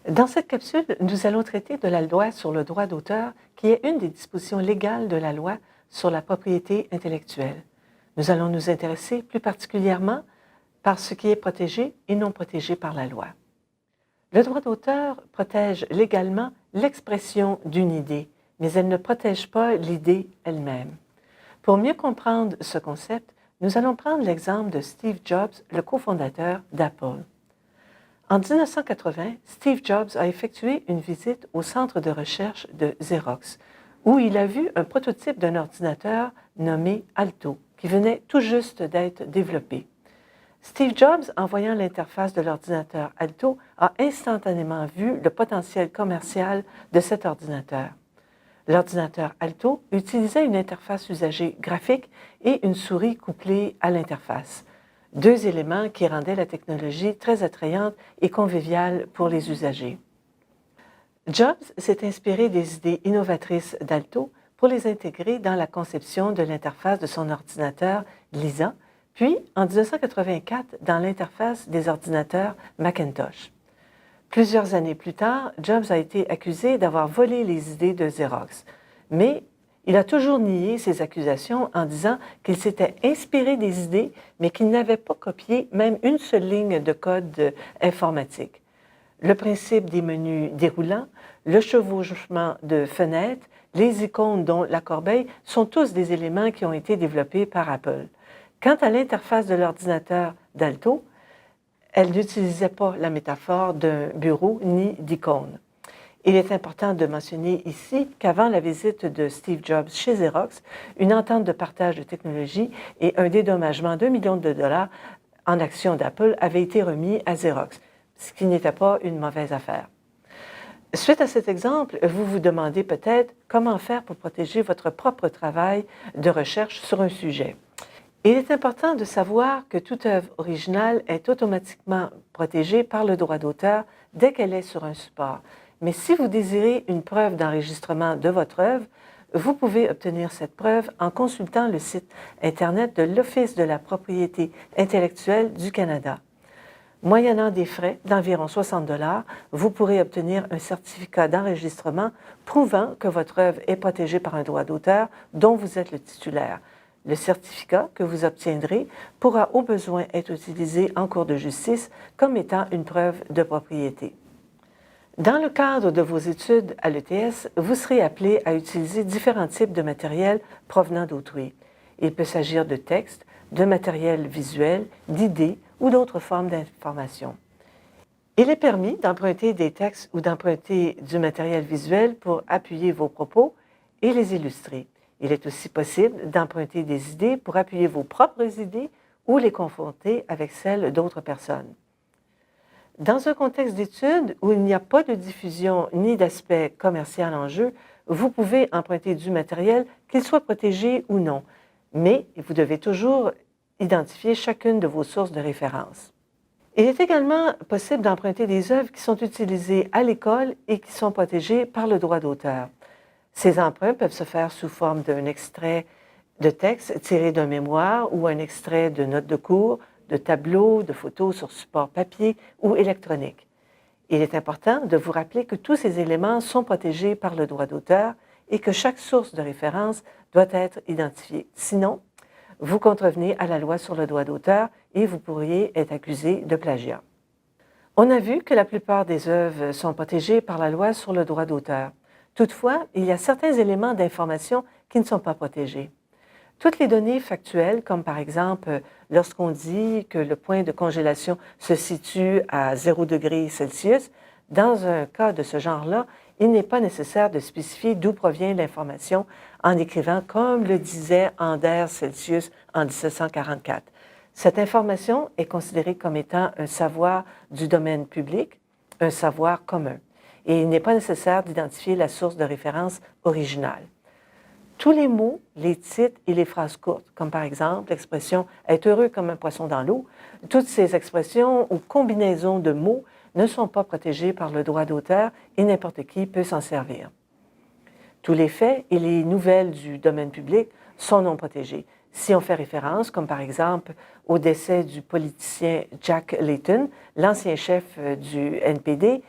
Dans cette capsule, nous allons traiter de la loi sur le droit d'auteur, qui est une des dispositions légales de la loi sur la propriété intellectuelle. Nous allons nous intéresser plus particulièrement par ce qui est protégé et non protégé par la loi. Le droit d'auteur protège légalement l'expression d'une idée, mais elle ne protège pas l'idée elle-même. Pour mieux comprendre ce concept, nous allons prendre l'exemple de Steve Jobs, le cofondateur d'Apple. En 1980, Steve Jobs a effectué une visite au centre de recherche de Xerox, où il a vu un prototype d'un ordinateur nommé Alto, qui venait tout juste d'être développé. Steve Jobs, en voyant l'interface de l'ordinateur Alto, a instantanément vu le potentiel commercial de cet ordinateur. L'ordinateur Alto utilisait une interface usagée graphique et une souris couplée à l'interface. Deux éléments qui rendaient la technologie très attrayante et conviviale pour les usagers. Jobs s'est inspiré des idées innovatrices d'Alto pour les intégrer dans la conception de l'interface de son ordinateur Lisa, puis en 1984 dans l'interface des ordinateurs Macintosh. Plusieurs années plus tard, Jobs a été accusé d'avoir volé les idées de Xerox, mais il a toujours nié ces accusations en disant qu'il s'était inspiré des idées, mais qu'il n'avait pas copié même une seule ligne de code informatique. Le principe des menus déroulants, le chevauchement de fenêtres, les icônes dont la corbeille sont tous des éléments qui ont été développés par Apple. Quant à l'interface de l'ordinateur d'Alto, elle n'utilisait pas la métaphore d'un bureau ni d'icône. Il est important de mentionner ici qu'avant la visite de Steve Jobs chez Xerox, une entente de partage de technologie et un dédommagement d'1 million de dollars en actions d'Apple avaient été remis à Xerox, ce qui n'était pas une mauvaise affaire. Suite à cet exemple, vous vous demandez peut-être comment faire pour protéger votre propre travail de recherche sur un sujet. Il est important de savoir que toute œuvre originale est automatiquement protégée par le droit d'auteur dès qu'elle est sur un support. Mais si vous désirez une preuve d'enregistrement de votre œuvre, vous pouvez obtenir cette preuve en consultant le site Internet de l'Office de la propriété intellectuelle du Canada. Moyennant des frais d'environ 60 $, vous pourrez obtenir un certificat d'enregistrement prouvant que votre œuvre est protégée par un droit d'auteur dont vous êtes le titulaire. Le certificat que vous obtiendrez pourra au besoin être utilisé en cours de justice comme étant une preuve de propriété. Dans le cadre de vos études à l'ETS, vous serez appelé à utiliser différents types de matériel provenant d'autrui. Il peut s'agir de textes, de matériel visuel, d'idées ou d'autres formes d'information. Il est permis d'emprunter des textes ou d'emprunter du matériel visuel pour appuyer vos propos et les illustrer. Il est aussi possible d'emprunter des idées pour appuyer vos propres idées ou les confronter avec celles d'autres personnes. Dans un contexte d'étude où il n'y a pas de diffusion ni d'aspect commercial en jeu, vous pouvez emprunter du matériel, qu'il soit protégé ou non, mais vous devez toujours identifier chacune de vos sources de référence. Il est également possible d'emprunter des œuvres qui sont utilisées à l'école et qui sont protégées par le droit d'auteur. Ces emprunts peuvent se faire sous forme d'un extrait de texte tiré d'un mémoire ou un extrait de notes de cours, de tableaux, de photos sur support papier ou électronique. Il est important de vous rappeler que tous ces éléments sont protégés par le droit d'auteur et que chaque source de référence doit être identifiée. Sinon, vous contrevenez à la loi sur le droit d'auteur et vous pourriez être accusé de plagiat. On a vu que la plupart des œuvres sont protégées par la loi sur le droit d'auteur. Toutefois, il y a certains éléments d'information qui ne sont pas protégés. Toutes les données factuelles, comme par exemple lorsqu'on dit que le point de congélation se situe à 0 degré Celsius, dans un cas de ce genre-là, il n'est pas nécessaire de spécifier d'où provient l'information en écrivant comme le disait Anders Celsius en 1744. Cette information est considérée comme étant un savoir du domaine public, un savoir commun, et il n'est pas nécessaire d'identifier la source de référence originale. Tous les mots, les titres et les phrases courtes, comme par exemple l'expression « être heureux comme un poisson dans l'eau », toutes ces expressions ou combinaisons de mots ne sont pas protégées par le droit d'auteur et n'importe qui peut s'en servir. Tous les faits et les nouvelles du domaine public sont non protégés. Si on fait référence, comme par exemple au décès du politicien Jack Layton, l'ancien chef du NPD,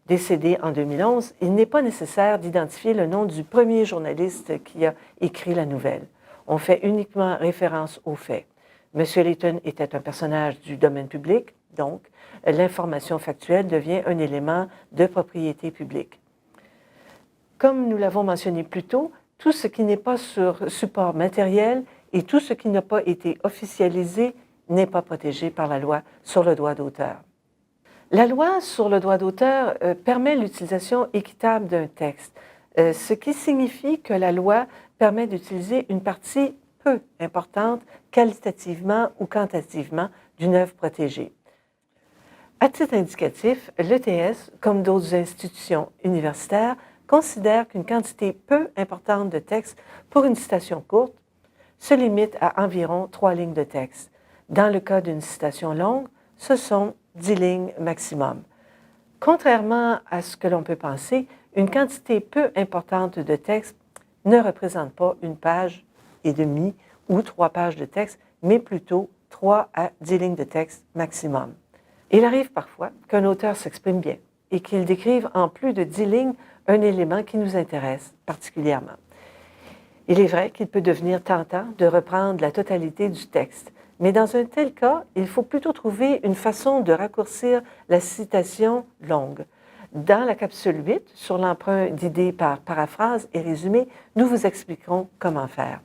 Décédé en 2011, il n'est pas nécessaire d'identifier le nom du premier journaliste qui a écrit la nouvelle. On fait uniquement référence aux faits. M. Layton était un personnage du domaine public, donc l'information factuelle devient un élément de propriété publique. Comme nous l'avons mentionné plus tôt, tout ce qui n'est pas sur support matériel et tout ce qui n'a pas été officialisé n'est pas protégé par la loi sur le droit d'auteur. La loi sur le droit d'auteur permet l'utilisation équitable d'un texte, ce qui signifie que la loi permet d'utiliser une partie peu importante qualitativement ou quantitativement d'une œuvre protégée. À titre indicatif, l'ETS, comme d'autres institutions universitaires, considère qu'une quantité peu importante de texte pour une citation courte se limite à environ 3 lignes de texte. Dans le cas d'une citation longue, ce sont 10 lignes maximum. Contrairement à ce que l'on peut penser, une quantité peu importante de texte ne représente pas une page et demie ou 3 pages de texte, mais plutôt 3 à 10 lignes de texte maximum. Il arrive parfois qu'un auteur s'exprime bien et qu'il décrive en plus de 10 lignes un élément qui nous intéresse particulièrement. Il est vrai qu'il peut devenir tentant de reprendre la totalité du texte, mais dans un tel cas, il faut plutôt trouver une façon de raccourcir la citation longue. Dans la capsule 8, sur l'emprunt d'idées par paraphrase et résumé, nous vous expliquerons comment faire.